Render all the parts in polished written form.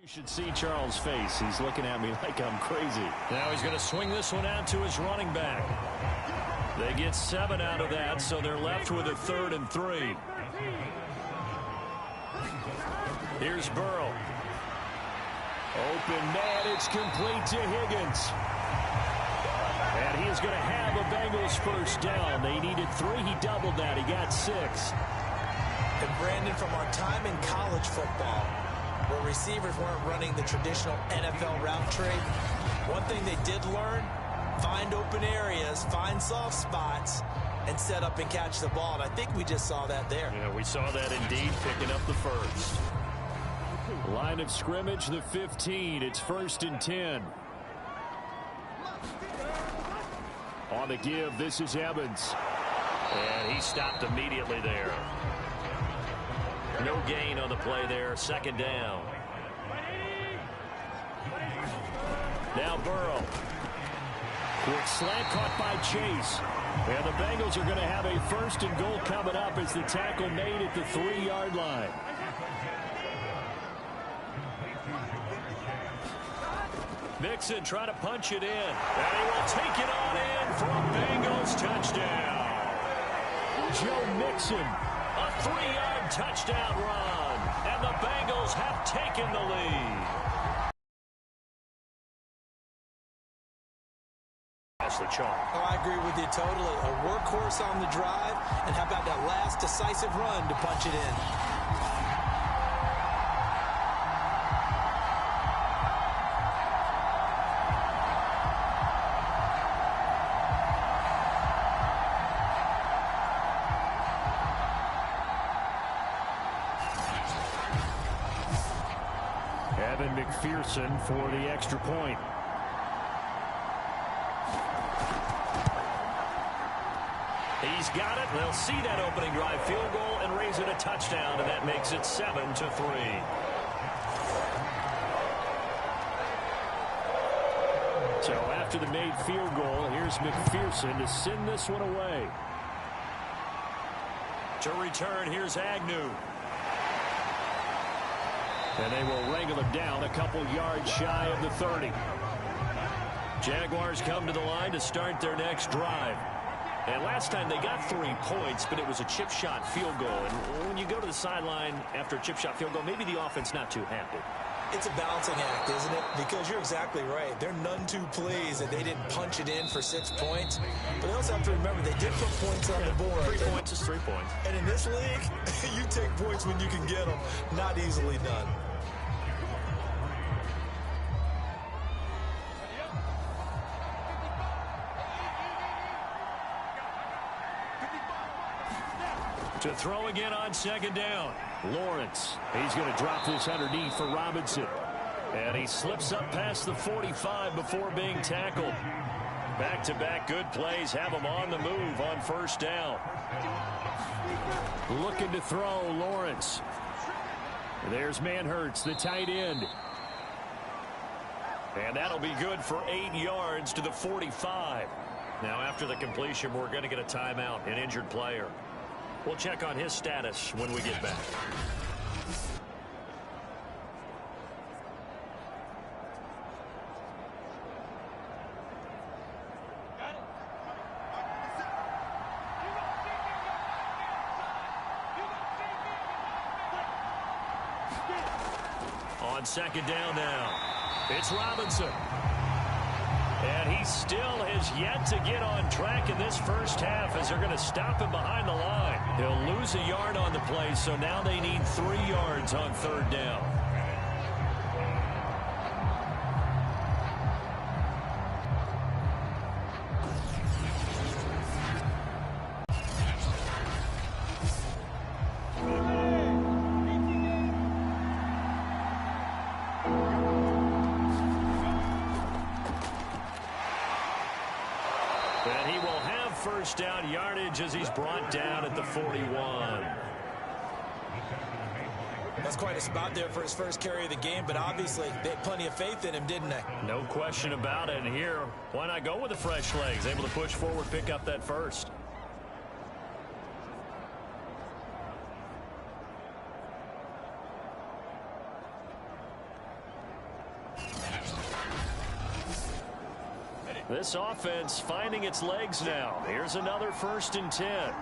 You should see Charles' face. He's looking at me like I'm crazy. Now he's going to swing this one out to his running back. They get 7 out of that, so they're left with a 3rd and 3. Here's Burrow. Open man, it's complete to Higgins. And he is going to have a Bengals first down. They needed 3. He doubled that. He got 6. And Brandon, from our time in college football, where receivers weren't running the traditional NFL route tree, one thing they did learn, find open areas, find soft spots, and set up and catch the ball. And I think we just saw that there. Yeah, we saw that indeed, picking up the first. Line of scrimmage, the 15. It's 1st and 10. On the give, this is Evans. And he stopped immediately there. No gain on the play there. 2nd down. Now Burrow. Quick slant caught by Chase. And the Bengals are going to have a 1st and goal coming up as the tackle made at the 3-yard line. Mixon trying to punch it in. And he will take it on in for a Bengals touchdown. Joe Mixon, a 3-yard touchdown run. And the Bengals have taken the lead. That's the chalk. Oh, I agree with you totally. A workhorse on the drive, and how about that last decisive run to punch it in? Evan McPherson for the extra point. He's got it. They'll see that opening drive field goal and raise it a touchdown, and that makes it 7-3. So after the made field goal, here's McPherson to send this one away. To return, here's Agnew. And they will wrangle him down a couple yards shy of the 30. Jaguars come to the line to start their next drive. And last time they got 3 points, but it was a chip shot field goal. And when you go to the sideline after a chip shot field goal, maybe the offense not too happy. It's a balancing act, isn't it? Because you're exactly right. They're none too pleased that they didn't punch it in for 6 points. But they also have to remember they did put points on the board. 3 points is 3 points. And in this league, you take points when you can get them. Not easily done. To throw again on 2nd down. Lawrence, he's going to drop this underneath for Robinson. And he slips up past the 45 before being tackled. Back-to-back good plays have him on the move on 1st down. Looking to throw, Lawrence. There's Manhurts, the tight end. And that'll be good for 8 yards to the 45. Now after the completion, we're going to get a timeout, an injured player. We'll check on his status when we get back. On 2nd down now, it's Robinson. And he still has yet to get on track in this first half as they're going to stop him behind the line. He'll lose a yard on the play, so now they need 3 yards on 3rd down. And he will have 1st down yardage as he's brought down at the 41. That's quite a spot there for his first carry of the game, but obviously they had plenty of faith in him, didn't they? No question about it. And here, why not go with the fresh legs? Able to push forward, pick up that first. This offense finding its legs now. Here's another 1st and 10.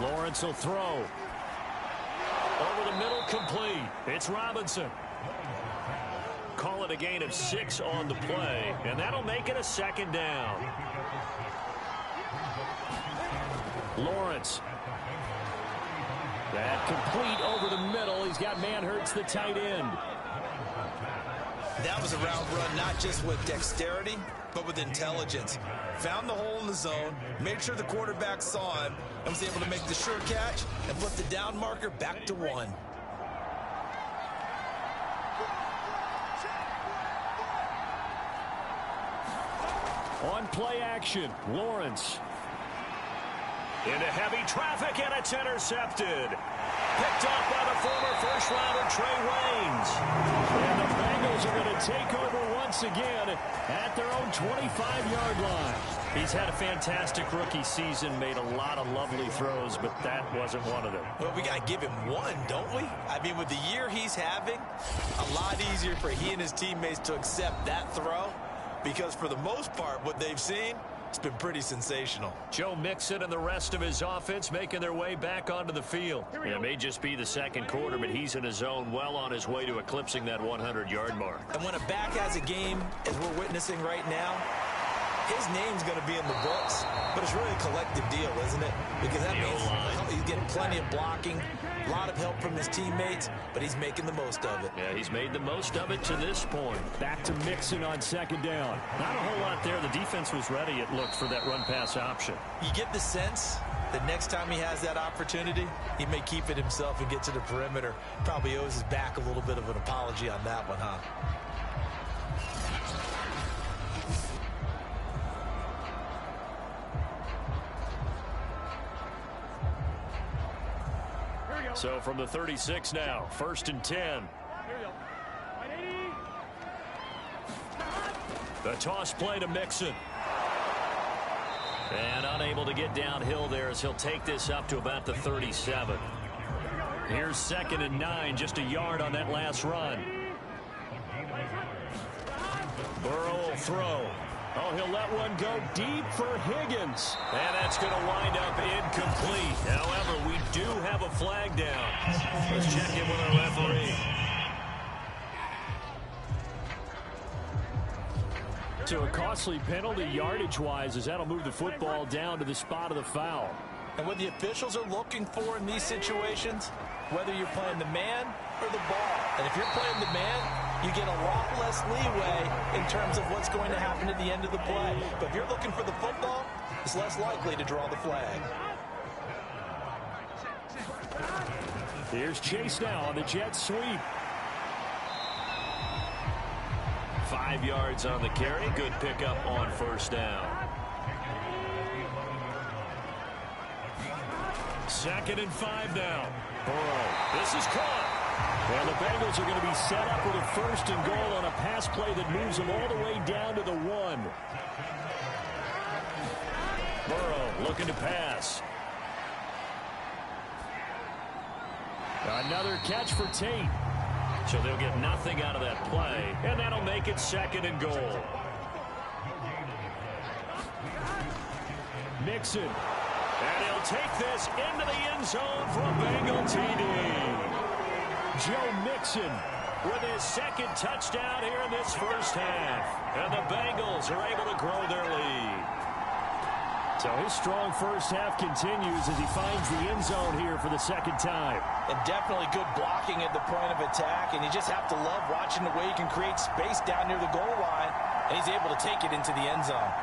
Lawrence will throw. Over the middle, complete. It's Robinson. Call it a gain of 6 on the play, and that'll make it a 2nd down. Lawrence. That complete over the middle. He's got Manhertz, the tight end. That was a route run, not just with dexterity, but with intelligence. Found the hole in the zone, made sure the quarterback saw him, and was able to make the sure catch and flip the down marker back to 1. On play action, Lawrence. Into heavy traffic, and it's intercepted. Picked up by the former first-rounder Trey Waynes. And the Bengals are going to take over once again at their own 25-yard line. He's had a fantastic rookie season, made a lot of lovely throws, but that wasn't one of them. Well, we got to give him one, don't we? I mean, with the year he's having, a lot easier for he and his teammates to accept that throw, because for the most part, what they've seen, it's been pretty sensational. Joe Mixon and the rest of his offense making their way back onto the field. It may just be the 2nd quarter, but he's in his zone, well on his way to eclipsing that 100-yard mark. And when a back has a game, as we're witnessing right now, his name's going to be in the books, but it's really a collective deal, isn't it? Because that means he's getting plenty of blocking, a lot of help from his teammates, but he's making the most of it. Yeah, he's made the most of it to this point. Back to Mixon on 2nd down. Not a whole lot there. The defense was ready, it looked, for that run-pass option. You get the sense that next time he has that opportunity, he may keep it himself and get to the perimeter. Probably owes his back a little bit of an apology on that one, huh? So from the 36 now, 1st and 10. The toss play to Mixon. And unable to get downhill there as he'll take this up to about the 37. Here's 2nd and 9, just a yard on that last run. Burrow will throw. Oh, he'll let one go deep for Higgins. And that's going to wind up incomplete. However, we do have a flag down. Let's check in with our referee. So a costly penalty yardage-wise, as that'll move the football down to the spot of the foul. And what the officials are looking for in these situations, whether you're playing the man or the ball. And if you're playing the man, you get a lot less leeway in terms of what's going to happen at the end of the play. But if you're looking for the football, it's less likely to draw the flag. Here's Chase now on the jet sweep. 5 yards on the carry. Good pickup on 1st down. 2nd and 5 now. Burrow. This is caught. Well, the Bengals are going to be set up with a 1st and goal on a pass play that moves them all the way down to the 1. Burrow looking to pass. Another catch for Tate. So they'll get nothing out of that play, and that'll make it 2nd and goal. Mixon. And he'll take this into the end zone for a Bengal TD. Joe Mixon with his 2nd touchdown here in this 1st half. And the Bengals are able to grow their lead. So his strong 1st half continues as he finds the end zone here for the 2nd time. And definitely good blocking at the point of attack. And you just have to love watching the way he can create space down near the goal line. And he's able to take it into the end zone.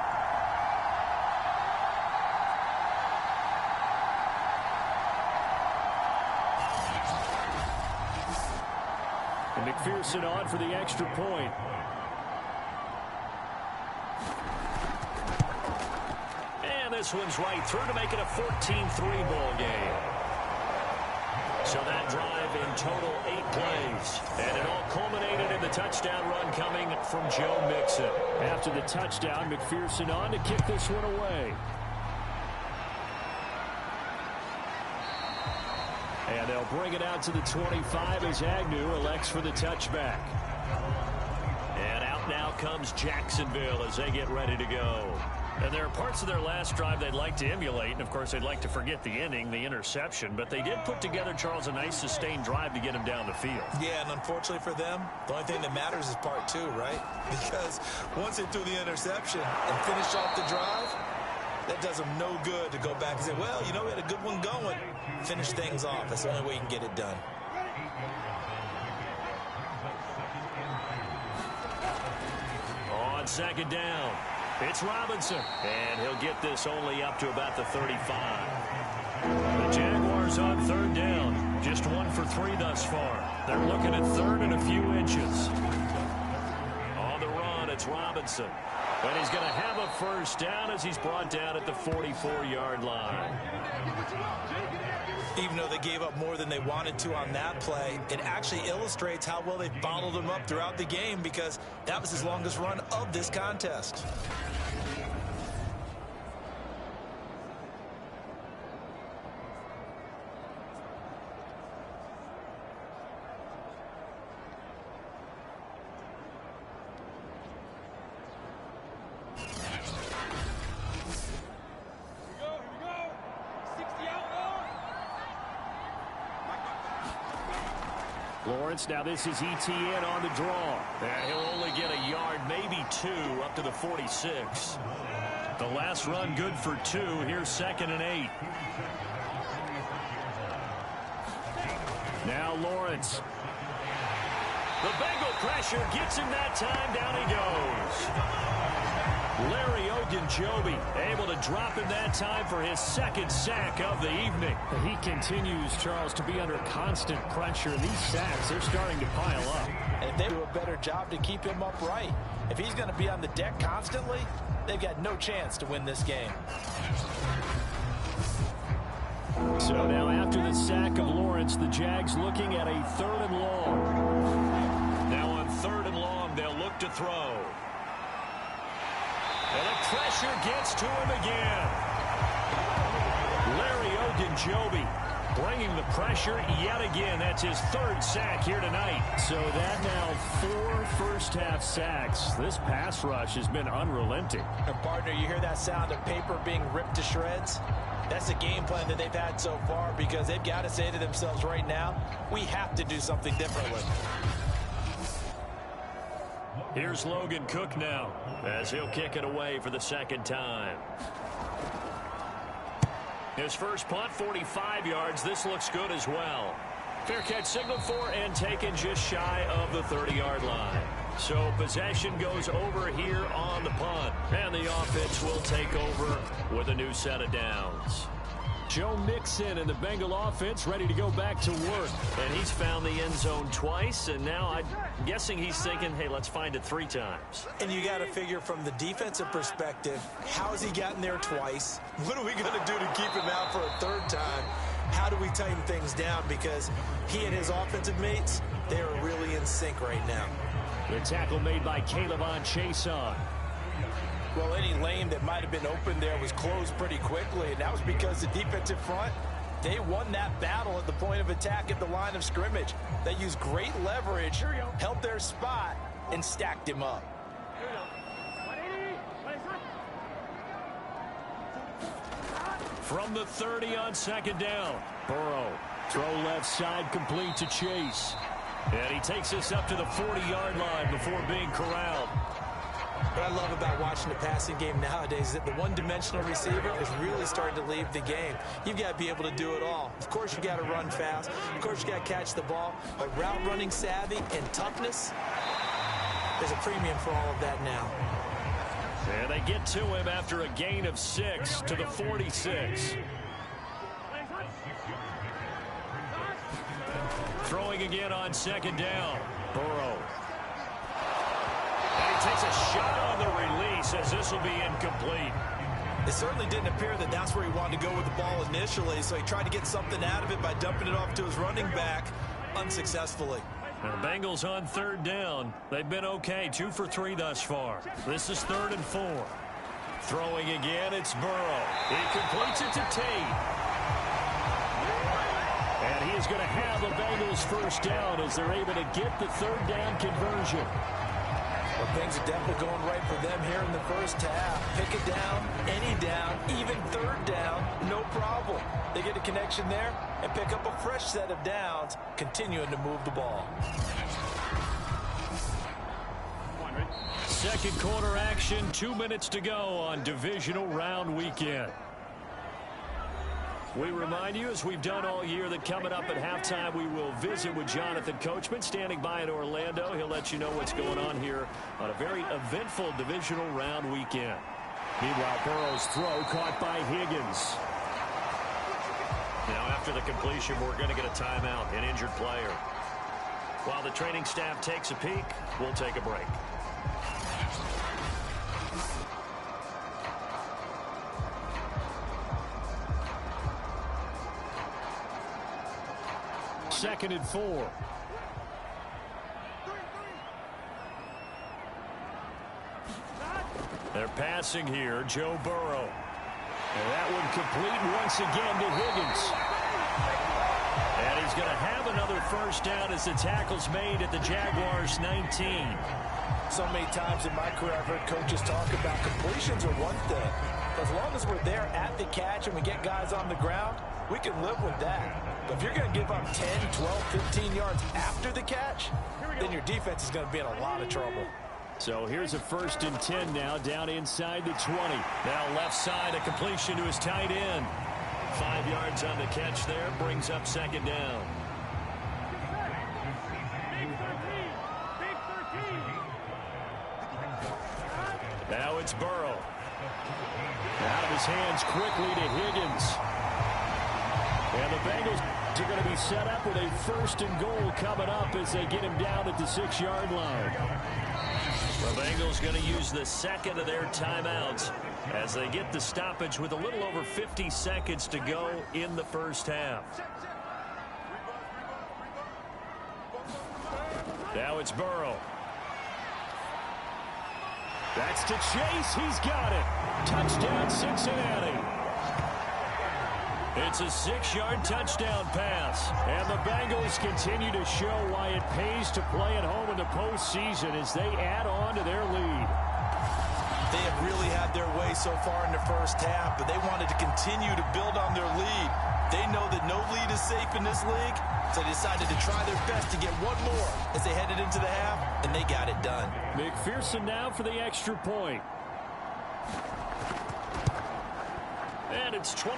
And McPherson on for the extra point. And this one's right through to make it a 14-3 ball game. So that drive in total 8 plays. And it all culminated in the touchdown run coming from Joe Mixon. After the touchdown, McPherson on to kick this one away. And they'll bring it out to the 25 as Agnew elects for the touchback. And out Now comes Jacksonville as they get ready to go. And there are parts of their last drive they'd like to emulate, and of course they'd like to forget the inning, the interception, but they did put together, Charles, a nice sustained drive to get him down the field. Yeah, and unfortunately for them, the only thing that matters is part two, right? Because once they threw the interception and finished off the drive, that does them no good to go back and say, well, you know, we had a good one going. Finish things off. That's the only way you can get it done. On second down, it's Robinson, and he'll get this only up to about the 35. The Jaguars on third down, just 1 for 3 thus far. They're looking at third and a few inches. On the run, it's Robinson, and he's going to have a first down as he's brought down at the 44-yard line. Even though they gave up more than they wanted to on that play, it actually illustrates how well they bottled him up throughout the game, because that was his longest run of this contest. Lawrence, now this is ETN on the draw. And he'll only get a yard, maybe 2, up to the 46. The last run good for 2. Here's 2nd and 8. Now Lawrence. The Bengal pressure gets him that time. Down he goes. Larry Ogunjobi able to drop him that time for his 2nd sack of the evening. He continues, Charles, to be under constant pressure. These sacks, they're starting to pile up. And if they do a better job to keep him upright, if he's going to be on the deck constantly, they've got no chance to win this game. So now after the sack of Lawrence, the Jags looking at a 3rd and long. Now on 3rd and long, they'll look to throw. And the pressure gets to him again. Larry Ogunjobi bringing the pressure yet again. That's his 3rd sack here tonight. So that now 4 first-half sacks. This pass rush has been unrelenting. And partner, you hear that sound of paper being ripped to shreds? That's the game plan that they've had so far, because they've got to say to themselves right now, we have to do something differently. Here's Logan Cook now, as he'll kick it away for the 2nd time. His first punt, 45 yards. This looks good as well. Fair catch signaled for and taken just shy of the 30-yard line. So possession goes over here on the punt. And the offense will take over with a new set of downs. Joe Mixon and the Bengal offense ready to go back to work. And he's found the end zone twice, and now I'm guessing he's thinking, hey, let's find it 3 times. And you got to figure from the defensive perspective, how has he gotten there twice? What are we going to do to keep him out for a 3rd time? How do we tighten things down? Because he and his offensive mates, they are really in sync right now. The tackle made by Caleb on Chason. Well, any lane that might have been open there was closed pretty quickly, and that was because the defensive front, they won that battle at the point of attack at the line of scrimmage. They used great leverage, held their spot, and stacked him up. From the 30 on 2nd down. Burrow, throw left side, complete to Chase. And he takes us up to the 40-yard line before being corralled. What I love about watching the passing game nowadays is that the one-dimensional receiver is really starting to leave the game. You've got to be able to do it all. Of course, you got to run fast. Of course, you got to catch the ball. But route running savvy and toughness, there's a premium for all of that now. And they get to him after a gain of 6 to the 46. Throwing again on 2nd down. Burrow. And he takes a shot on the release as this will be incomplete. It certainly didn't appear that that's where he wanted to go with the ball initially, so he tried to get something out of it by dumping it off to his running back unsuccessfully. And the Bengals on 3rd down. They've been okay, 2 for 3 thus far. This is 3rd and 4. Throwing again, it's Burrow. He completes it to Tate. And he is going to have the Bengals first down as they're able to get the 3rd down conversion. Well, things are definitely going right for them here in the first half. Pick it down, any down, even third down, no problem. They get a connection there and pick up a fresh set of downs, continuing to move the ball. Second quarter action, 2 minutes to go on divisional round weekend. We remind you, as we've done all year, that coming up at halftime, we will visit with Jonathan Coachman, standing by in Orlando. He'll let you know what's going on here on a very eventful divisional round weekend. Meanwhile, Burrow's throw caught by Higgins. Now, after the completion, we're going to get a timeout, an injured player. While the training staff takes a peek, we'll take a break. Second and 4. They're passing here, Joe Burrow. And that one complete once again to Higgins. And he's going to have another first down as the tackle's made at the Jaguars 19. So many times in my career, I've heard coaches talk about completions are one thing. But as long as we're there at the catch and we get guys on the ground, we can live with that. But if you're going to give up 10, 12, 15 yards after the catch, then your defense is going to be in a lot of trouble. So here's a 1st and 10 now, down inside the 20. Now left side, a completion to his tight end. 5 yards on the catch there, brings up second down. Now it's Burrow. Out of his hands quickly to Higgins. And the Bengals are going to be set up with a 1st and goal coming up as they get him down at the 6-yard line. The Bengals going to use the second of their timeouts as they get the stoppage with a little over 50 seconds to go in the first half. Now it's Burrow. That's to Chase. He's got it. Touchdown, Cincinnati. It's a 6-yard touchdown pass. And the Bengals continue to show why it pays to play at home in the postseason as they add on to their lead. They have really had their way so far in the first half, but they wanted to continue to build on their lead. They know that no lead is safe in this league, so they decided to try their best to get one more as they headed into the half, and they got it done. McPherson now for the extra point. And it's 21-3.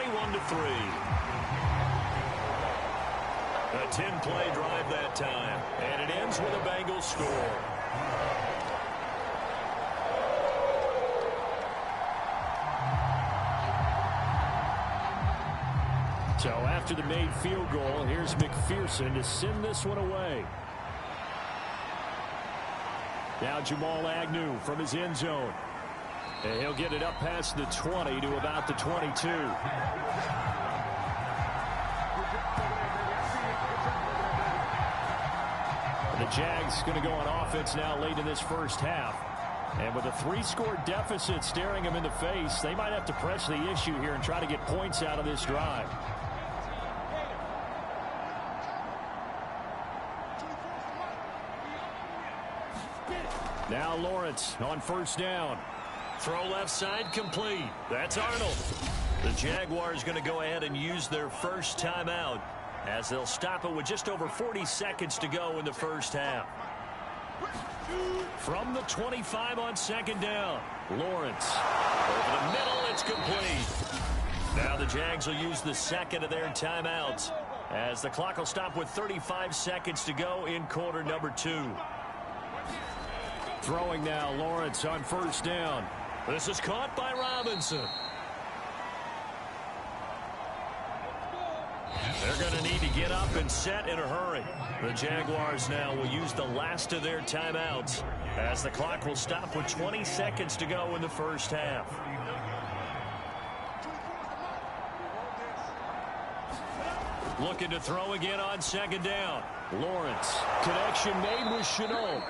A 10-play drive that time. And it ends with a Bengals score. So after the made field goal, here's McPherson to send this one away. Now Jamal Agnew from his end zone. And he'll get it up past the 20 to about the 22. The Jags going to go on offense now late in this first half. And with a 3-score deficit staring them in the face, they might have to press the issue here and try to get points out of this drive. Now Lawrence on first down. Throw left side complete. That's Arnold. The Jaguars going to go ahead and use their first timeout as they'll stop it with just over 40 seconds to go in the first half. From the 25 on second down, Lawrence. Over the middle, it's complete. Now the Jags will use the second of their timeouts as the clock will stop with 35 seconds to go in quarter number 2. Throwing now, Lawrence on first down. This is caught by Robinson. They're going to need to get up and set in a hurry. The Jaguars now will use the last of their timeouts as the clock will stop with 20 seconds to go in the first half. Looking to throw again on second down. Lawrence. Connection made with Chenault.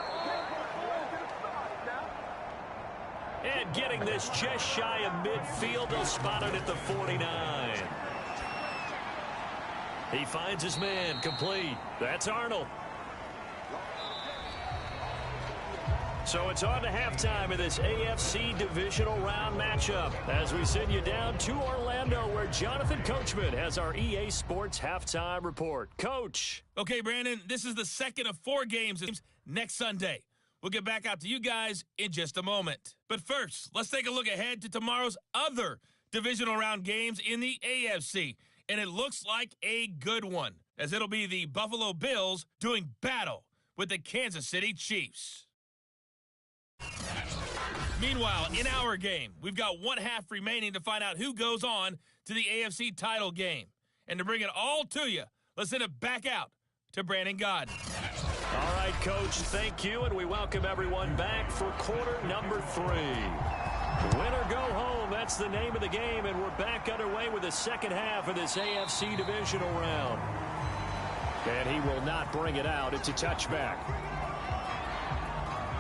And getting this just shy of midfield, they'll spot it at the 49. He finds his man, complete. That's Arnold. So it's on to halftime of this AFC Divisional Round matchup as we send you down to Orlando where Jonathan Coachman has our EA Sports Halftime Report. Coach. Okay, Brandon, this is the second of 4 games next Sunday. We'll get back out to you guys in just a moment. But first, let's take a look ahead to tomorrow's other Divisional Round games in the AFC. And it looks like a good one, as it'll be the Buffalo Bills doing battle with the Kansas City Chiefs. Meanwhile, in our game, we've got 1 half remaining to find out who goes on to the AFC title game. And to bring it all to you, let's send it back out to Brandon Godden. All right, Coach, thank you, and we welcome everyone back for quarter number 3. Win or go home, that's the name of the game, and we're back underway with the second half of this AFC Divisional Round. And he will not bring it out. It's a touchback.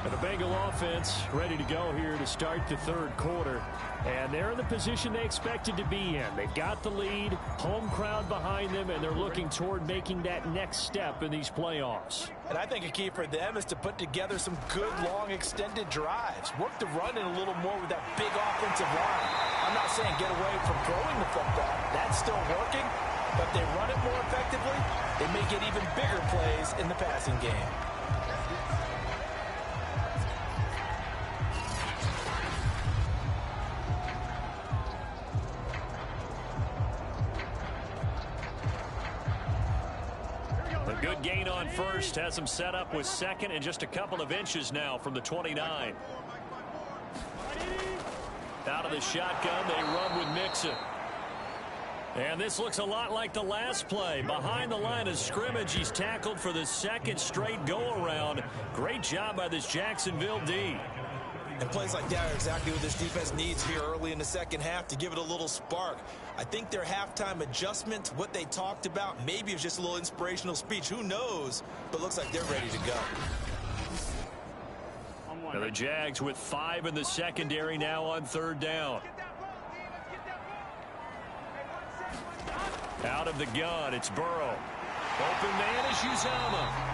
And the Bengal offense ready to go here to start the third quarter. And they're in the position they expected to be in. They've got the lead, home crowd behind them, and they're looking toward making that next step in these playoffs. And I think a key for them is to put together some good, long, extended drives. Work the run in a little more with that big offensive line. I'm not saying get away from throwing the football. That's still working. But if they run it more effectively, they may get even bigger plays in the passing game. A good gain on first has him set up with second and just a couple of inches now from the 29. Out of the shotgun, they run with Mixon. And this looks a lot like the last play. Behind the line of scrimmage, he's tackled for the second straight go-around. Great job by this Jacksonville D. And plays like that are exactly what this defense needs here early in the second half to give it a little spark. I think their halftime adjustment, what they talked about, maybe it was just a little inspirational speech. Who knows? But looks like they're ready to go. Now the Jags with 5 in the secondary now on third down. Out of the gun, it's Burrow. Open man is Uzomah.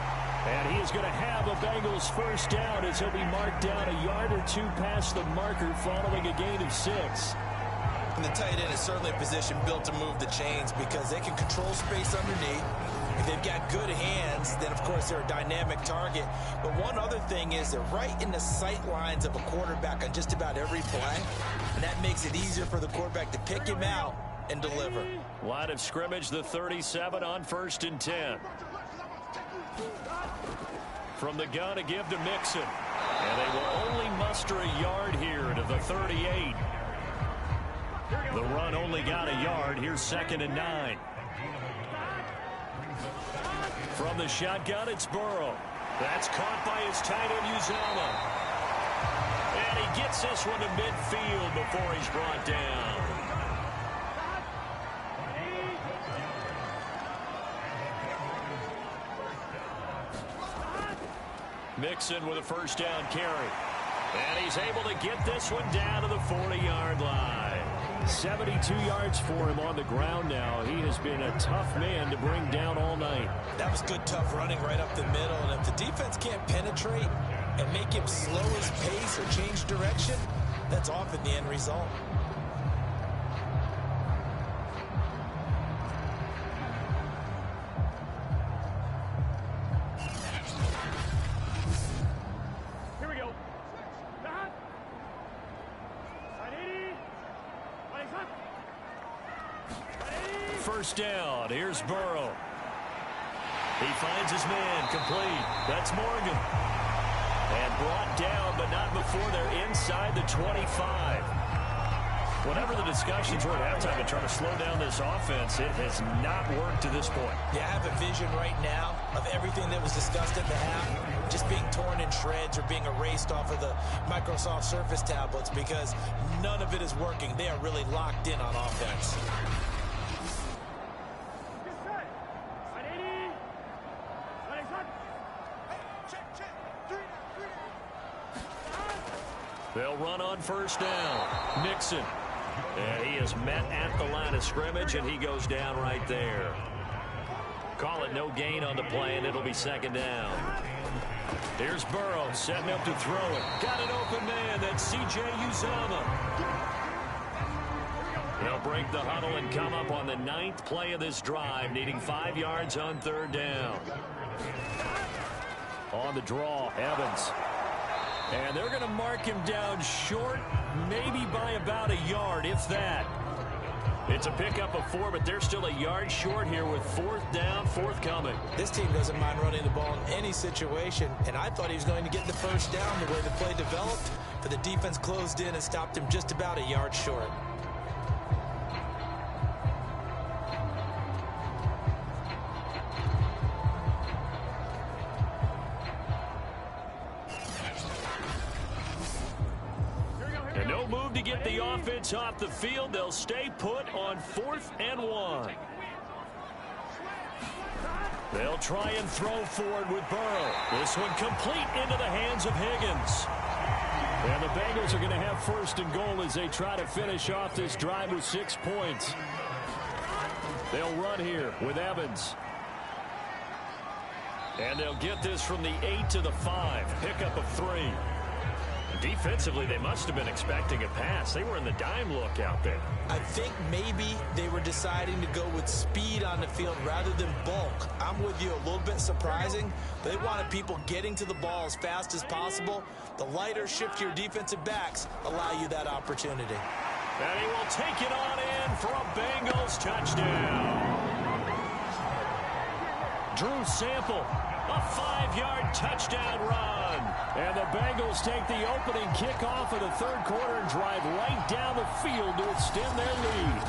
And he is going to have a Bengals first down as he'll be marked down a yard or 2 past the marker following a gain of 6. And the tight end is certainly a position built to move the chains because they can control space underneath. If they've got good hands, then of course they're a dynamic target. But one other thing is they're right in the sight lines of a quarterback on just about every play. And that makes it easier for the quarterback to pick him out and deliver. Line of scrimmage, the 37 on 1st and 10. From the gun, a give to Mixon. And they will only muster a yard here to the 38. The run only got a yard. Here's 2nd and 9. From the shotgun, it's Burrow. That's caught by his tight end, Uzomah. And he gets this one to midfield before he's brought down. Mixon with a first down carry. And he's able to get this one down to the 40-yard line. 72 yards for him on the ground now. He has been a tough man to bring down all night. That was good, tough running right up the middle. And if the defense can't penetrate and make him slow his pace or change direction, that's often the end result. First down. Here's Burrow. He finds his man. Complete. That's Morgan. And brought down, but not before they're inside the 25. Whatever the discussions were at halftime in trying to slow down this offense, it has not worked to this point. Yeah, I have a vision right now of everything that was discussed at the half just being torn in shreds or being erased off of the Microsoft Surface tablets because none of it is working. They are really locked in on offense. They'll run on first down. Mixon. And he is met at the line of scrimmage, and he goes down right there. Call it no gain on the play, and it'll be 2nd down. Here's Burrow setting up to throw it. Got an open man. That's C.J. Uzomah. They'll break the huddle and come up on the 9th play of this drive, needing 5 yards on 3rd down. On the draw, Evans. And they're going to mark him down short, maybe by about a yard, if that. It's a pickup of 4, but they're still a yard short here with 4th down, 4th coming. This team doesn't mind running the ball in any situation, and I thought he was going to get the 1st down the way the play developed, but the defense closed in and stopped him just about a yard short. And no move to get the offense off the field. They'll stay put on 4th and 1. They'll try and throw forward with Burrow. This one complete into the hands of Higgins. And the Bengals are going to have 1st and goal as they try to finish off this drive with 6 points. They'll run here with Evans. And they'll get this from the 8 to the 5. Pickup of 3. Defensively, they must have been expecting a pass. They were in the dime look out there. I think maybe they were deciding to go with speed on the field rather than bulk. I'm with you, a little bit surprising. They wanted people getting to the ball as fast as possible. The lighter, shiftier defensive backs allow you that opportunity. And he will take it on in for a Bengals touchdown. Drew Sample, a 5-yard touchdown run. And the Bengals take the opening kickoff of the 3rd quarter and drive right down the field to extend their lead.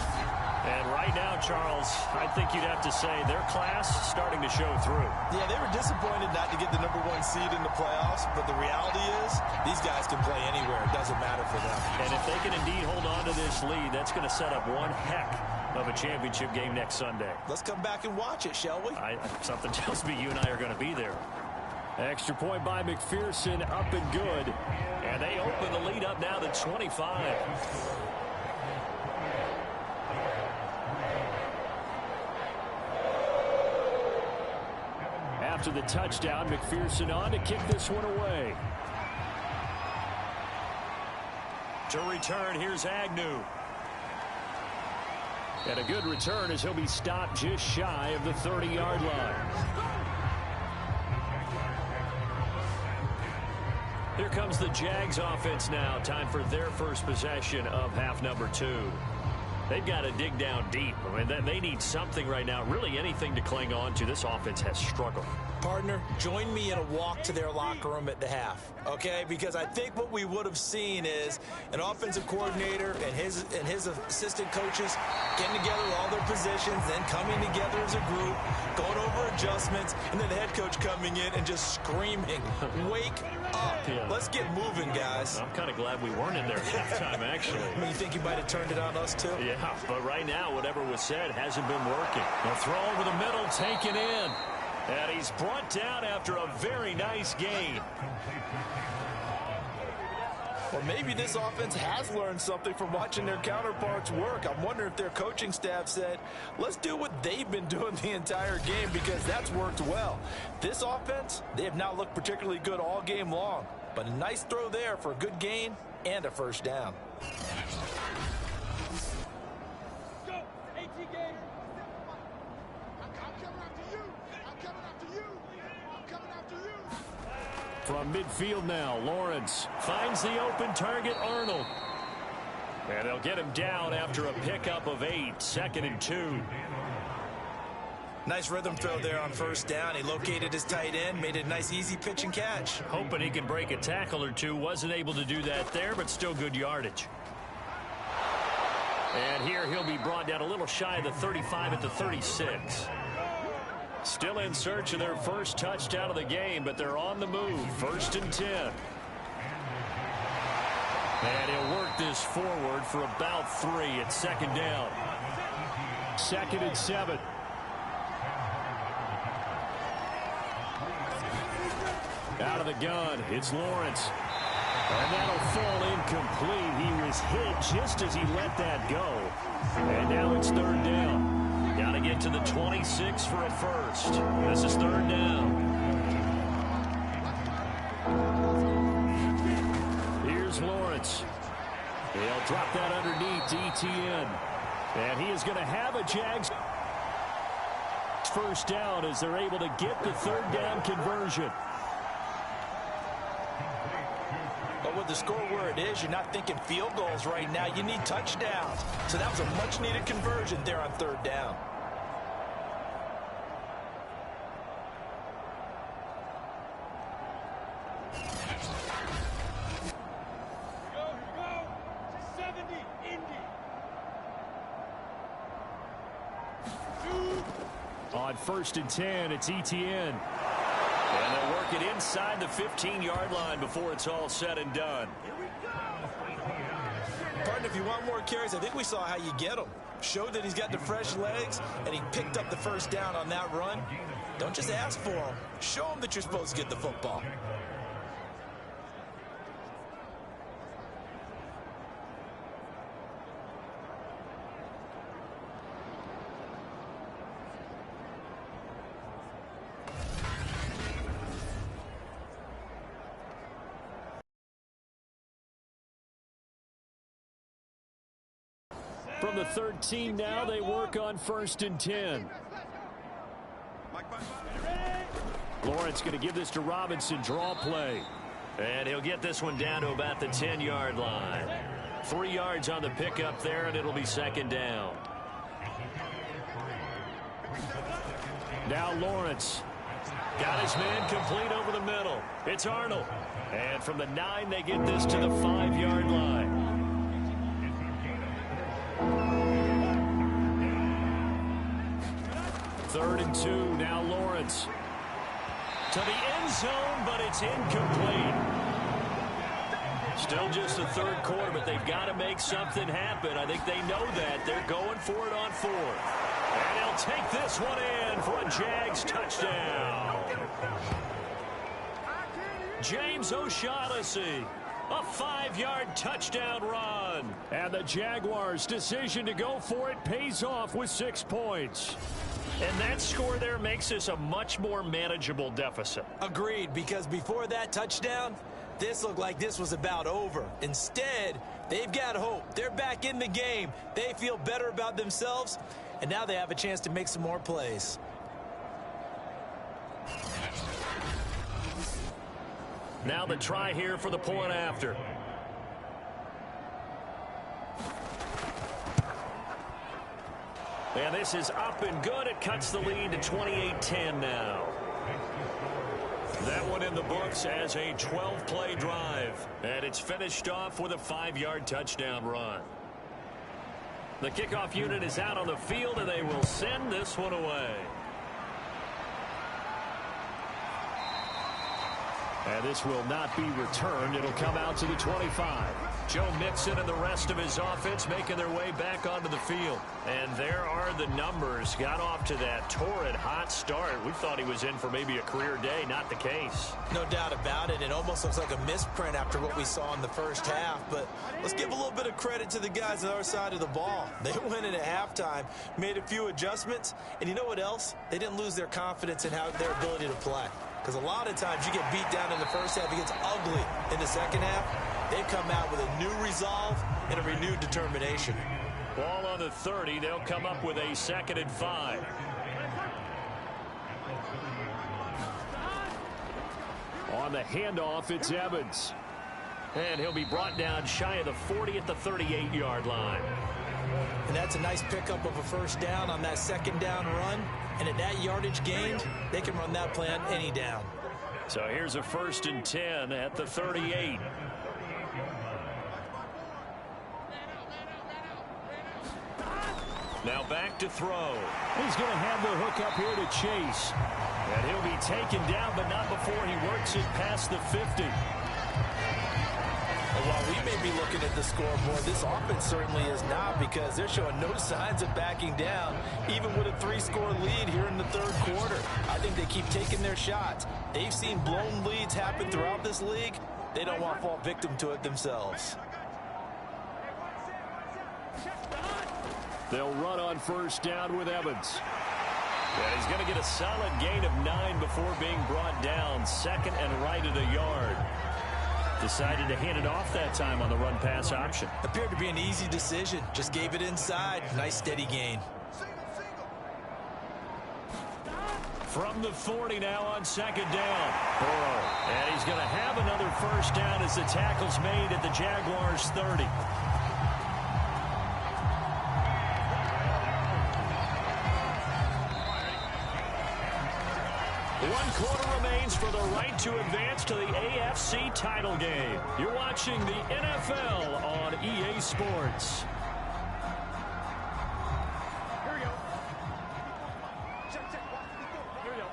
And right now, Charles, I think you'd have to say their class starting to show through. Yeah, they were disappointed not to get the #1 seed in the playoffs, but the reality is these guys can play anywhere. It doesn't matter for them. And if they can indeed hold on to this lead, that's going to set up one heck of a championship game next Sunday. Let's come back and watch it, shall we? Something tells me you and I are going to be there. Extra point by McPherson, up and good. And they open the lead up now to 25. After the touchdown, McPherson on to kick this one away. To return, here's Agnew. And a good return as he'll be stopped just shy of the 30-yard line. Here comes the Jags offense now. Time for their first possession of half number 2. They've got to dig down deep. I mean, they need something right now, really anything to cling on to. This offense has struggled. Partner, join me in a walk to their locker room at the half, okay? Because I think what we would have seen is an offensive coordinator and his assistant coaches getting together with all their positions, then coming together as a group, going over adjustments, and then the head coach coming in and just screaming, wake up. Yeah. Let's get moving, guys. I'm kind of glad we weren't in there at halftime, actually. I mean, you think he might have turned it on us, too? Yeah, but right now, whatever was said hasn't been working. The throw over the middle, taken in. And he's brought down after a very nice gain. Well, maybe this offense has learned something from watching their counterparts work. I'm wondering if their coaching staff said, let's do what they've been doing the entire game, because that's worked well. This offense, they have not looked particularly good all game long, but a nice throw there for a good gain and a 1st down. From midfield now, Lawrence Finds the open target, Arnold. And they'll get him down after a pickup of 8, 2nd and 2. Nice rhythm throw there on 1st down. He located his tight end, made it a nice easy pitch and catch. Hoping he can break a tackle or two. Wasn't able to do that there, but still good yardage. And here he'll be brought down a little shy of the 35 at the 36. Still in search of their first touchdown of the game, but they're on the move. 1st and 10. And he'll work this forward for about 3 at 2nd down. 2nd and 7. Out of the gun, it's Lawrence. And that'll fall incomplete. He was hit just as he let that go. And now it's 3rd down. Got to get to the 26 for a first. This is 3rd down. He'll drop that underneath to ETN. And he is going to have a Jags first down as they're able to get the third down conversion. But with the score where it is, you're not thinking field goals right now. You need touchdowns. So that was a much-needed conversion there on third down. On 1st and 10, it's ETN. And they'll work it inside the 15-yard line before it's all said and done. Partner, if you want more carries, I think we saw how you get him. Showed that he's got the fresh legs, and he picked up the first down on that run. Don't just ask for him. Show him that you're supposed to get the football. From the 13 now, they work on 1st and 10. Lawrence going to give this to Robinson. Draw play. And he'll get this one down to about the 10-yard line. 3 yards on the pickup there, and it'll be second down. Now Lawrence. Got his man complete over the middle. It's Arnold. And from the 9, they get this to the 5-yard line. Third and 2, now Lawrence. To the end zone, but it's incomplete. Still just the third quarter, but they've got to make something happen. I think they know that. They're going for it on 4th. And they'll take this one in for a Jags touchdown. James O'Shaughnessy. A 5-yard touchdown run. And the Jaguars' decision to go for it pays off with 6 points. And that score there makes this a much more manageable deficit. Agreed, because before that touchdown, this looked like this was about over. Instead, they've got hope. They're back in the game. They feel better about themselves, and now they have a chance to make some more plays. Now the try here for the point after. And this is up and good. It cuts the lead to 28-10 now. That one in the books as a 12-play drive. And it's finished off with a 5-yard touchdown run. The kickoff unit is out on the field, and they will send this one away. And this will not be returned. It'll come out to the 25. Joe Mixon and the rest of his offense making their way back onto the field. And there are the numbers. Got off to that torrid hot start. We thought he was in for maybe a career day. Not the case. No doubt about it. It almost looks like a misprint after what we saw in the first half. But let's give a little bit of credit to the guys on our side of the ball. They went in at halftime, made a few adjustments. And you know what else? They didn't lose their confidence in their ability to play. Because a lot of times you get beat down in the first half, it gets ugly in the second half. They've come out with a new resolve and a renewed determination. Ball on the 30. They'll come up with a 2nd and 5. On the handoff, it's Evans. And he'll be brought down shy of the 40 at the 38-yard line. And that's a nice pickup of a first down on that second down run. And at that yardage gained, they can run that play on any down. So here's a 1st and 10 at the 38. Now back to throw. He's going to have the hook up here to Chase. And he'll be taken down, but not before he works it past the 50. While we may be looking at the scoreboard, this offense certainly is not, because they're showing no signs of backing down, even with a 3-score lead here in the third quarter. I think they keep taking their shots. They've seen blown leads happen throughout this league. They don't want to fall victim to it themselves. They'll run on first down with Evans. And he's going to get a solid gain of 9 before being brought down. 2nd and right at a yard. Decided to hand it off that time on the run-pass option. Appeared to be an easy decision. Just gave it inside. Nice steady gain. From the 40 now on second down. Burrow. And he's going to have another first down as the tackle's made at the Jaguars 30. One quarter remains for the right to advance to the AFC title game. You're watching the NFL on EA Sports. Here we go. Check. Here we go.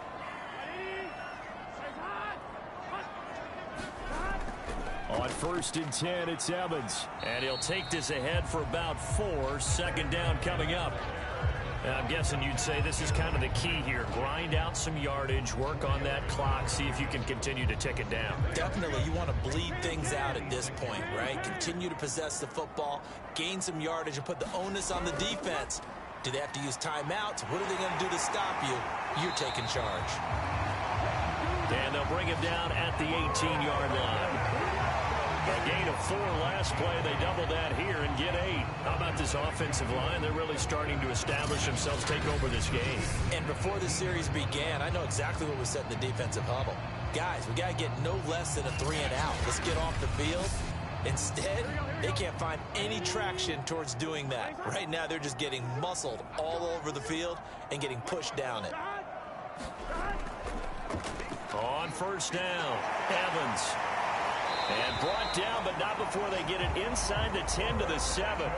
Ready? On 1st and 10, it's Evans. And he'll take this ahead for about 4. Second down coming up. I'm guessing you'd say this is kind of the key here. Grind out some yardage, work on that clock, see if you can continue to tick it down. Definitely, you want to bleed things out at this point, right? Continue to possess the football, gain some yardage, and put the onus on the defense. Do they have to use timeouts? What are they going to do to stop you? You're taking charge. And they'll bring him down at the 18-yard line. A gain of 4 last play. They double that here and get 8. How about this offensive line? They're really starting to establish themselves, take over this game. And before the series began, I know exactly what was said in the defensive huddle. Guys, we got to get no less than a 3 and out. Let's get off the field. Instead, they can't find any traction towards doing that. Right now, they're just getting muscled all over the field and getting pushed down it. On first down, Evans. And brought down, but not before they get it inside the 10 to the 7.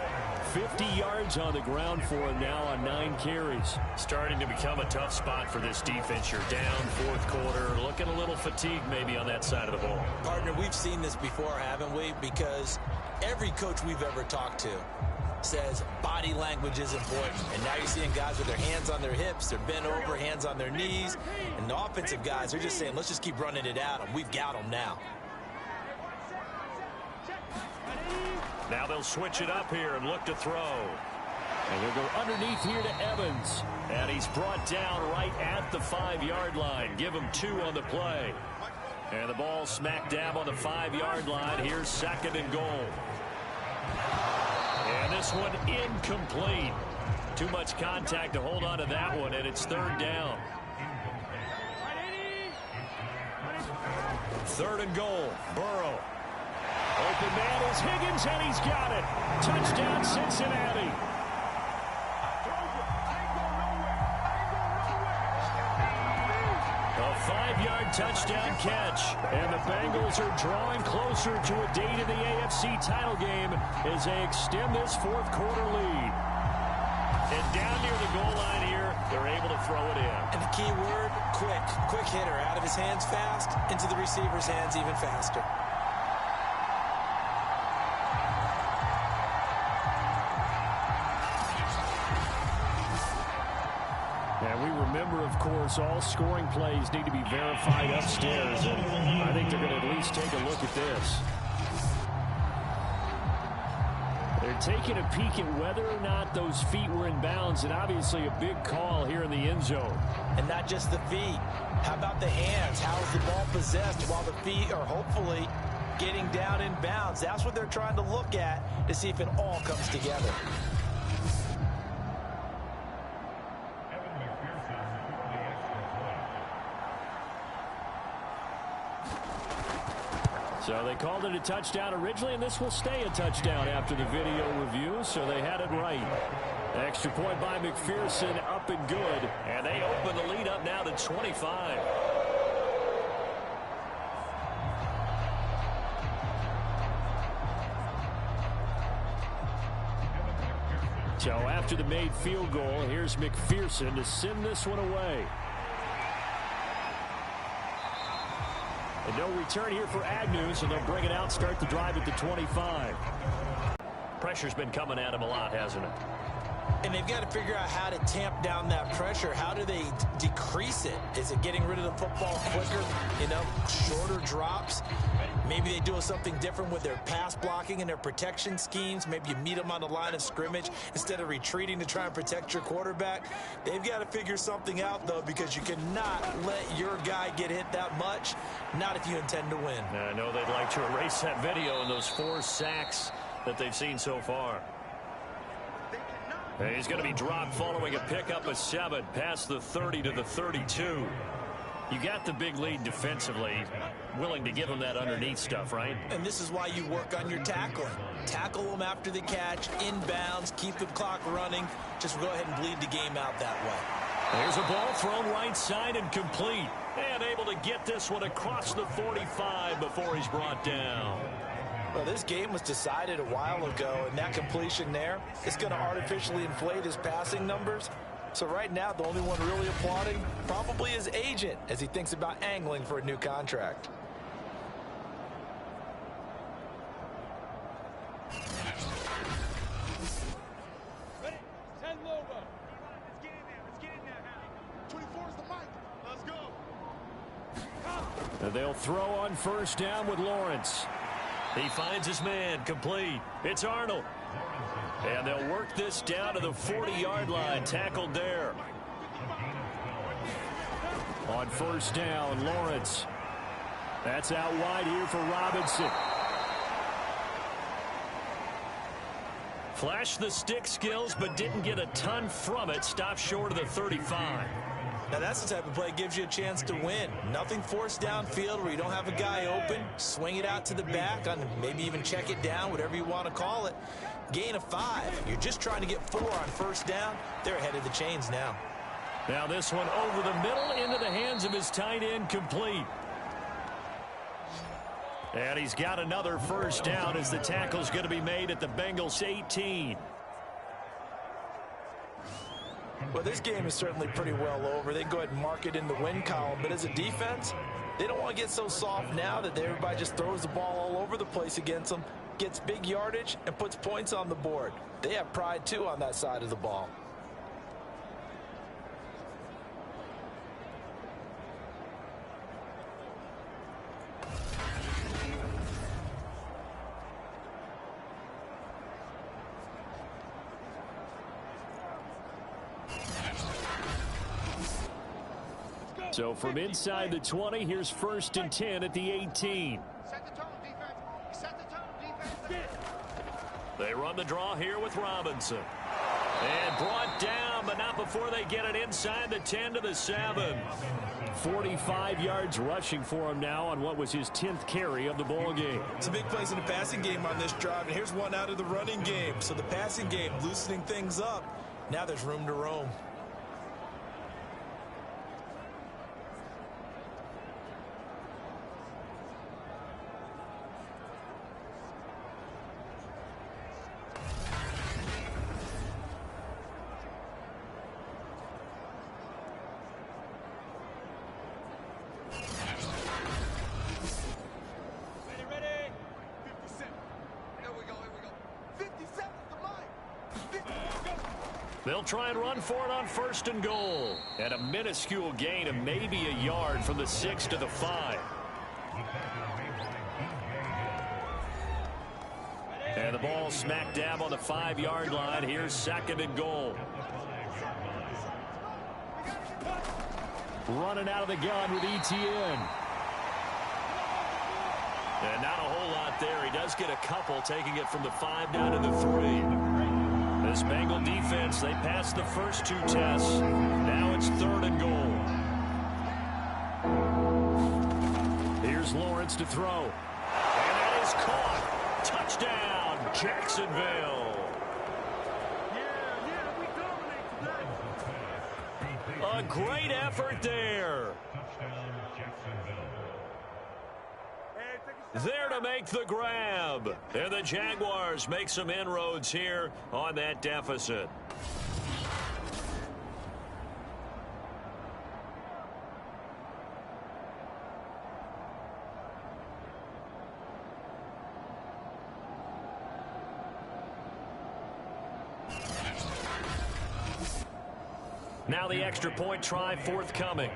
50 yards on the ground for him now on 9 carries. Starting to become a tough spot for this defense. You're down 4th quarter, looking a little fatigued maybe on that side of the ball. Partner, we've seen this before, haven't we? Because every coach we've ever talked to says body language is important. And now you're seeing guys with their hands on their hips, they're bent over, hands on their knees. And the offensive guys are just saying, let's just keep running it at them. We've got them now. Now they'll switch it up here and look to throw. And they'll go underneath here to Evans. And he's brought down right at the 5-yard line. Give him 2 on the play. And the ball smack dab on the 5-yard line. Here's 2nd and goal. And this one incomplete. Too much contact to hold on to that one, and it's 3rd down. 3rd and goal. Burrow. Open man is Higgins, and he's got it. Touchdown, Cincinnati. A 5-yard touchdown catch. And the Bengals are drawing closer to a date in the AFC title game as they extend this 4th quarter lead. And down near the goal line here, they're able to throw it in. And the key word, quick. Quick hitter. Out of his hands fast, into the receiver's hands even faster. And we remember, of course, all scoring plays need to be verified upstairs, and I think they're going to at least take a look at this. They're taking a peek at whether or not those feet were in bounds, and obviously a big call here in the end zone. And not just the feet. How about the hands? How is the ball possessed while the feet are hopefully getting down in bounds? That's what they're trying to look at to see if it all comes together. So they called it a touchdown originally, and this will stay a touchdown after the video review, so they had it right. Extra point by McPherson, up and good. And they open the lead up now to 25. So after the made field goal, here's McPherson to send this one away. And no return here for Agnew, so they'll bring it out, start the drive at the 25. Pressure's been coming at him a lot, hasn't it? And they've got to figure out how to tamp down that pressure. How do they decrease it? Is it getting rid of the football quicker? You know, shorter drops? Maybe they do something different with their pass blocking and their protection schemes. Maybe you meet them on the line of scrimmage instead of retreating to try and protect your quarterback. They've got to figure something out, though, because you cannot let your guy get hit that much, not if you intend to win. I know they'd like to erase that video and those 4 sacks that they've seen so far. And he's going to be dropped following a pickup of 7 past the 30 to the 32. You got the big lead defensively, willing to give them that underneath stuff, right? And this is why you work on your tackling. Tackle them after the catch, inbounds, keep the clock running. Just go ahead and bleed the game out that way. There's a ball thrown right side and complete. And able to get this one across the 45 before he's brought down. Well, this game was decided a while ago, and that completion there is going to artificially inflate his passing numbers. So right now, the only one really applauding probably his agent as he thinks about angling for a new contract. Ready? 10 logo. Let's get in there. Let's get in there now. 24 is the mic. Let's go. They'll throw on first down with Lawrence. He finds his man, complete. It's Arnold. And they'll work this down to the 40-yard line, tackled there. On first down, Lawrence. That's out wide here for Robinson. Flashed the stick skills, but didn't get a ton from it. Stopped short of the 35. Now that's the type of play that gives you a chance to win. Nothing forced downfield where you don't have a guy open. Swing it out to the back, on maybe even check it down, whatever you want to call it. Gain of 5. You're just trying to get 4 on first down. They're ahead of the chains now. Now this one over the middle into the hands of his tight end, complete. And he's got another first down as the tackle's going to be made at the Bengals 18. Well, this game is certainly pretty well over. They go ahead and mark it in the win column. But as a defense, they don't want to get so soft now that everybody just throws the ball all over the place against them, gets big yardage, and puts points on the board. They have pride, too, on that side of the ball. So from inside the 20, here's 1st and 10 at the 18. Set the tone, defense. Set the tone, defense. They run the draw here with Robinson. And brought down, but not before they get it inside the 10 to the 7. 45 yards rushing for him now on what was his 10th carry of the ball game. It's a big place in the passing game on this drive, and here's one out of the running game. So the passing game loosening things up. Now there's room to roam. They'll try and run for it on 1st and goal. And a minuscule gain of maybe a yard from the 6 to the 5. And the ball smack dab on the 5-yard line. Here's 2nd and goal. Running out of the gun with Etienne. And not a whole lot there. He does get a couple, taking it from the 5 down to the 3. This Bengal defense, they passed the first 2 tests. Now it's 3rd and goal. Here's Lawrence to throw. And that is caught. Touchdown, Jacksonville. A great effort there. There to make the grab. And the Jaguars make some inroads here on that deficit. Now the extra point try forthcoming.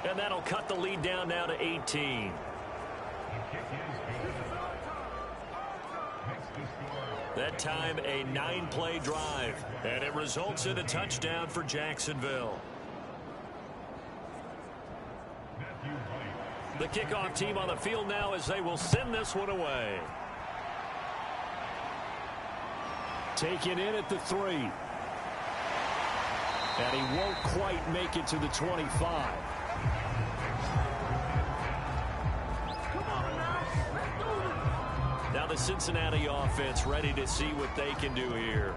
And that'll cut the lead down now to 18. That time a 9-play drive. And it results in a touchdown for Jacksonville. The kickoff team on the field now as they will send this one away. Taken in at the 3. And he won't quite make it to the 25. Now the Cincinnati offense ready to see what they can do here.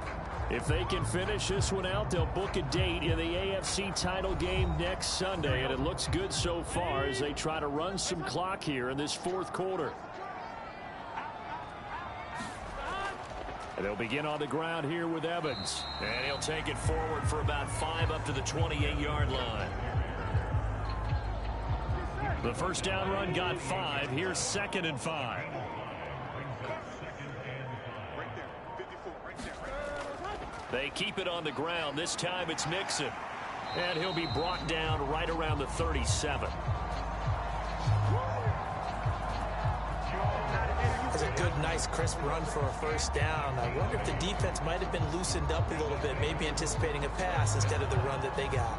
If they can finish this one out, they'll book a date in the AFC title game next Sunday. And it looks good so far as they try to run some clock here in this fourth quarter. And they'll begin on the ground here with Evans. And he'll take it forward for about 5 up to the 28-yard line. The first down run got 5. Here's 2nd and 5. They keep it on the ground. This time it's Mixon. And he'll be brought down right around the 37. It's a good, nice, crisp run for a first down. I wonder if the defense might have been loosened up a little bit, maybe anticipating a pass instead of the run that they got.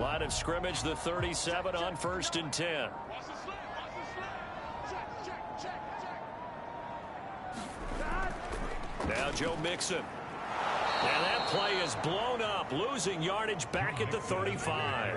Line of scrimmage, the 37 on 1st and 10. Now Joe Mixon. And that play is blown up, losing yardage back at the 35.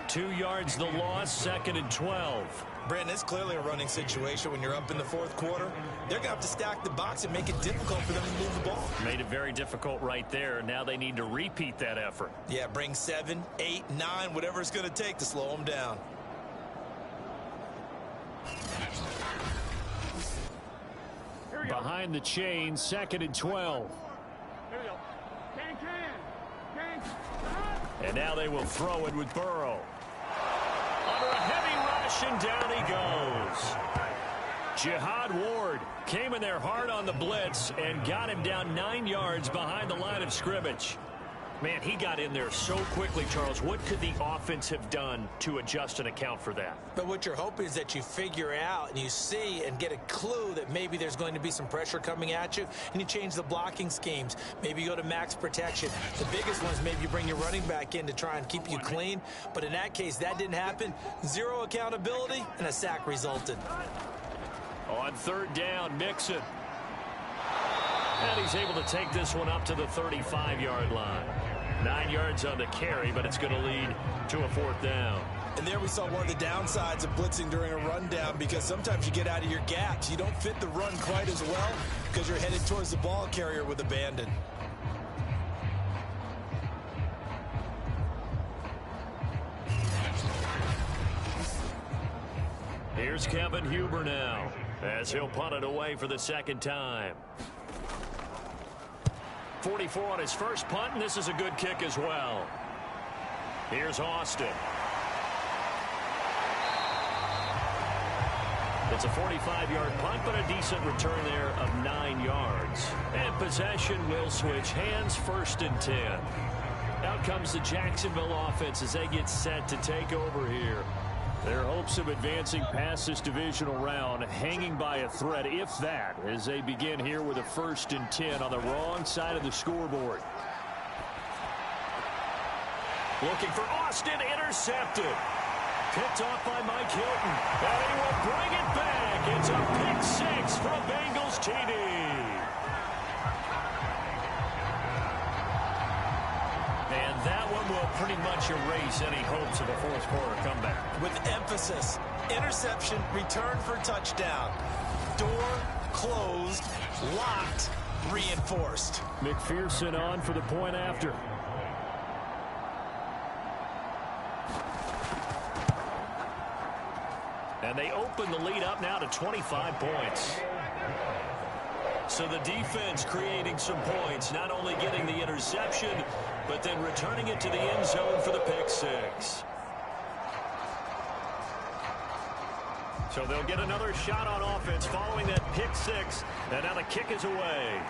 2 yards the loss, 2nd and 12. Brandon, it's clearly a running situation when you're up in the fourth quarter. They're going to have to stack the box and make it difficult for them to move the ball. Made it very difficult right there. Now they need to repeat that effort. Yeah, bring 7, 8, 9, whatever it's going to take to slow them down. Behind the chain, 2nd and 12. And now they will throw it with Burrow. Under a heavy rush, and down he goes. Jihad Ward came in there hard on the blitz and got him down 9 yards behind the line of scrimmage. Man, he got in there so quickly, Charles. What could the offense have done to adjust and account for that? But what you're hoping is that you figure out and you see and get a clue that maybe there's going to be some pressure coming at you, and you change the blocking schemes. Maybe you go to max protection. The biggest one is maybe you bring your running back in to try and keep you clean. But in that case, that didn't happen. 0 accountability, and a sack resulted. On 3rd down, Mixon. And he's able to take this one up to the 35-yard line. 9 yards on the carry, but it's going to lead to a 4th down. And there we saw one of the downsides of blitzing during a rundown, because sometimes you get out of your gaps. You don't fit the run quite as well because you're headed towards the ball carrier with abandon. Here's Kevin Huber now as he'll punt it away for the 2nd time. 44 on his first punt, and this is a good kick as well. Here's Austin. It's a 45-yard punt, but a decent return there of 9 yards. And possession will switch hands, 1st and 10. Out comes the Jacksonville offense as they get set to take over here. Their hopes of advancing past this divisional round hanging by a thread, if that, as they begin here with a 1st and 10 on the wrong side of the scoreboard. Looking for Austin, intercepted. Picked off by Mike Hilton. And he will bring it back. It's a pick 6 for a Bengals TD. And that one will pretty much erase any hopes of a fourth quarter comeback. With emphasis, interception, return for touchdown. Door closed, locked, reinforced. McPherson on for the point after. And they open the lead up now to 25 points. So the defense creating some points, not only getting the interception, but then returning it to the end zone for the pick 6. So they'll get another shot on offense following that pick six. And now the kick is away.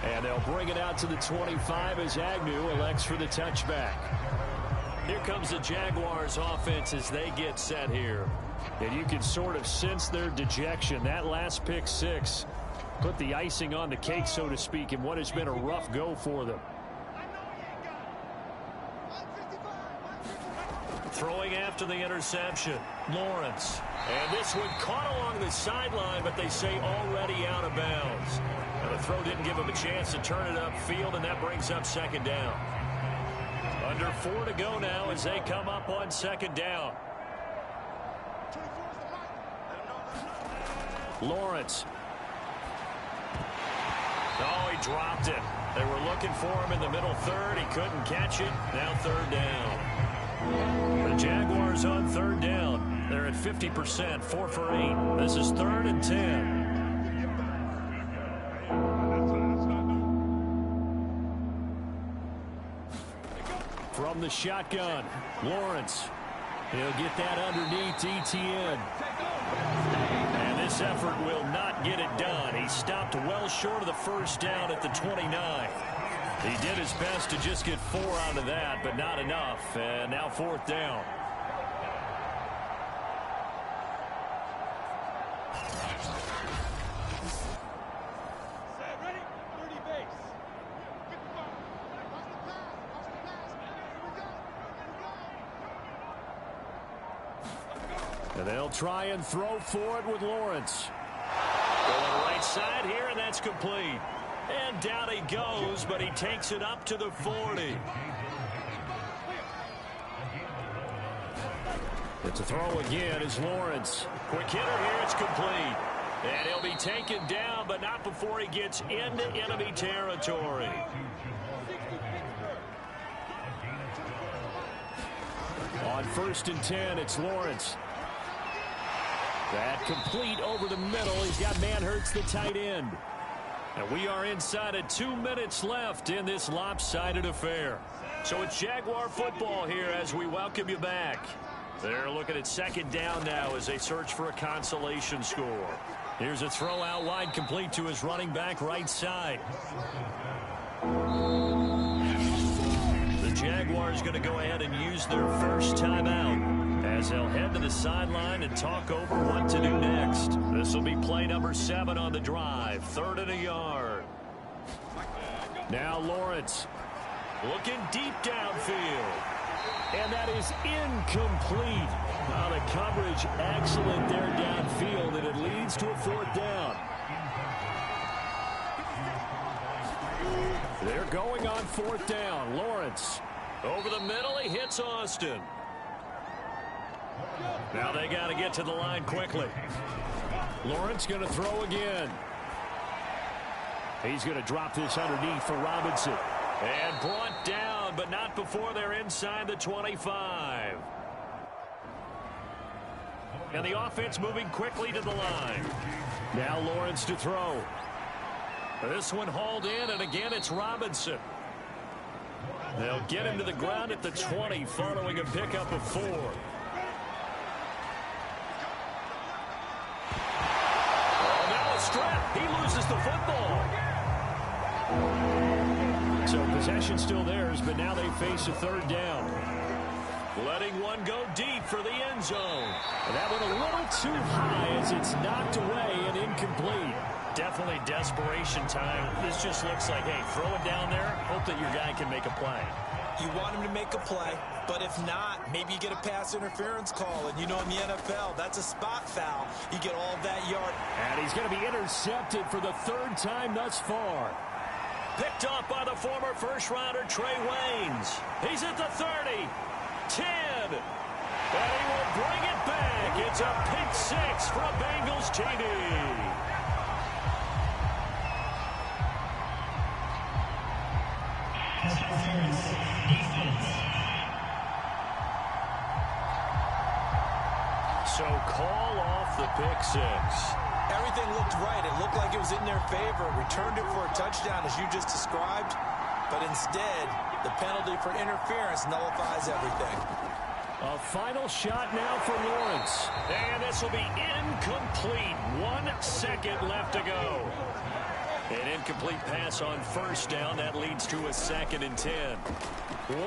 And they'll bring it out to the 25 as Agnew elects for the touchback. Here comes the Jaguars offense as they get set here. And you can sort of sense their dejection. That last pick six put the icing on the cake, so to speak, in what has been a rough go for them. Throwing after the interception, Lawrence. And this one caught along the sideline, but they say already out of bounds. And the throw didn't give him a chance to turn it upfield, and that brings up second down. Under 4 to go now as they come up on second down. Lawrence. Oh, he dropped it. They were looking for him in the middle third. He couldn't catch it. Now third down. The Jaguars on third down. They're at 50%, 4 for 8. This is 3rd and 10. From the shotgun, Lawrence. He'll get that underneath ETN. And this effort will not get it done. He stopped well short of the first down at the 29. He did his best to just get 4 out of that, but not enough. And now 4th down. Ready? 30 base. And they'll try and throw for it with Lawrence. Going right side here, and that's complete. And down he goes, but he takes it up to the 40. It's a throw again as Lawrence. Quick hitter here, it's complete. And he'll be taken down, but not before he gets into enemy territory. On 1st and 10, it's Lawrence. That complete over the middle. He's got Manhertz, the tight end. And we are inside of 2 minutes left in this lopsided affair. So it's Jaguar football here as we welcome you back. They're looking at second down now as they search for a consolation score. Here's a throw out wide, complete to his running back right side. The Jaguars going to go ahead and use their first timeout as they'll head to the sideline and talk over what to do next. This will be play number 7 on the drive, 3rd and a yard. Now Lawrence looking deep downfield. And that is incomplete. The coverage excellent there downfield, and it leads to a 4th down. They're going on 4th down. Lawrence. Over the middle, he hits Austin. Now they got to get to the line quickly. Lawrence going to throw again. He's going to drop this underneath for Robinson. And brought down, but not before they're inside the 25. And the offense moving quickly to the line. Now Lawrence to throw. This one hauled in, and again it's Robinson. They'll get him to the ground at the 20 following a pickup of 4. Oh, now a strip. He loses the football. So possession still theirs, but now they face a 3rd down. Letting one go deep for the end zone. And that one a little too high as it's knocked away and incomplete. Definitely desperation time. This just looks like, hey, throw it down there, hope that your guy can make a play. You want him to make a play, but if not, maybe you get a pass interference call. And you know in the NFL, that's a spot foul. You get all that yard. And he's going to be intercepted for the 3rd time thus far. Picked off by the former first-rounder Trey Waynes. He's at the 30, 10, and he will bring it back. It's a pick 6 for a Bengals TD. So call off the pick 6. Everything looked right. It looked like it was in their favor. Returned it for a touchdown, as you just described. But instead, the penalty for interference nullifies everything. A final shot now for Lawrence. And this will be incomplete. 1 second left to go. An incomplete pass on first down. That leads to a 2nd and 10.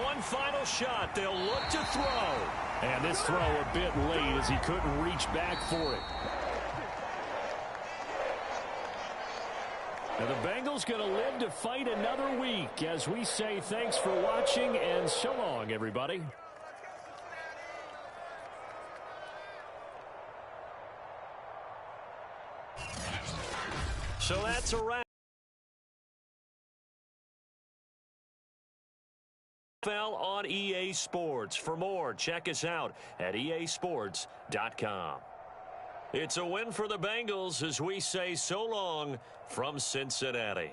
One final shot. They'll look to throw. And this throw a bit late as he couldn't reach back for it. And the Bengals going to live to fight another week as we say thanks for watching and so long, everybody. So that's a wrap. On EA Sports. For more, check us out at easports.com. It's a win for the Bengals as we say so long from Cincinnati.